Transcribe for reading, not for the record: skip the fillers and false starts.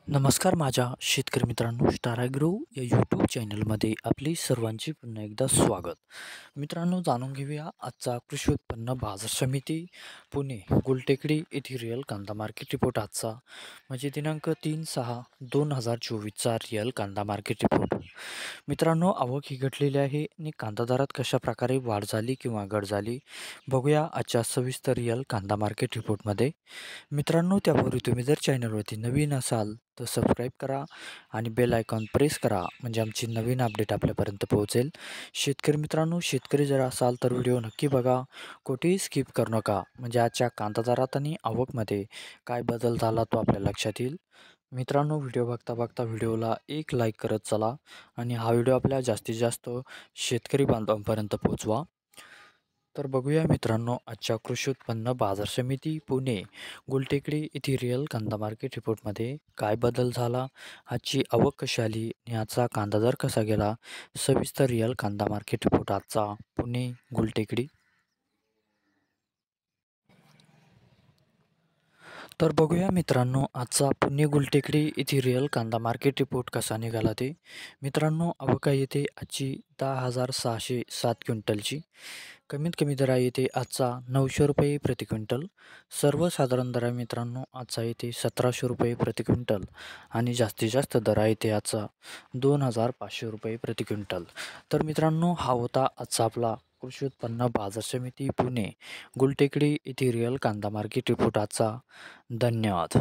नमस्कार माझ्या शेतकरी मित्रांनो, स्टार ॲग्रो या यूट्यूब चॅनलमध्ये आपली सर्वांचे पुन्हा एकदा स्वागत. मित्रांनो, जाणून घेऊया आजचा कृषी उत्पन्न बाजार समिती पुणे गुलटेकडी येथील रिअल कांदा मार्केट रिपोर्ट आजचा म्हणजे दिनांक 3/6/2024चा रिअल कांदा मार्केट रिपोर्ट. मित्रांनो, आवक ही घटलेली आहे आणि कांदा दरात कशा प्रकारे वाढ झाली किंवा घट झाली बघूया आजच्या सविस्तर रिअल कांदा मार्केट रिपोर्टमध्ये. मित्रांनो, त्यापूर्वी तुम्ही जर चॅनलवरती नवीन असाल तर सबस्क्राईब करा आणि बेल आयकॉन प्रेस करा म्हणजे आमची नवीन अपडेट आपल्यापर्यंत पोहोचेल. शेतकरी मित्रांनो, शेतकरी जर असाल तर व्हिडिओ नक्की बघा, कुठेही स्किप करू नका म्हणजे आजच्या कांदा दरात आणि आवकमध्ये काय बदल झाला तो आपल्या लक्षात येईल. मित्रांनो, व्हिडिओ बघता बघता व्हिडिओला एक लाईक करत चला आणि हा व्हिडिओ आपल्या जास्तीत जास्त शेतकरी बांधवांपर्यंत पोहोचवा. तर बघूया मित्रांनो, आजच्या कृषी उत्पन्न बाजार समिती पुणे गुलटेकडी येथील रिअल कांदा मार्केट रिपोर्टमध्ये काय बदल झाला, आजची आवक कशी आली आणि आजचा कांदा दर कसा गेला. सविस्तर रिअल कांदा मार्केट रिपोर्ट आजचा पुणे गुलटेकडी. तर बघूया मित्रांनो, आजचा पुणे गुलटेकडी येथील रिअल कांदा मार्केट रिपोर्ट कसा निघाला ते. मित्रांनो, आवक येते आजची 10,607 क्विंटलची. कमीत कमी दर आहे येते आजचा 900 रुपये प्रति क्विंटल. सर्वसाधारण दर आहे मित्रांनो आजचा येते 1700 रुपये प्रति क्विंटल आणि जास्तीत जास्त दर आहे ते आजचा 2,500 रुपये प्रति क्विंटल. तर मित्रांनो, हा होता आजचा आपला कृषी उत्पन्न बाजार समिती पुणे गुलटेकडी येथील रिअल कांदा मार्केट रिपोर्ट आजचा. धन्यवाद.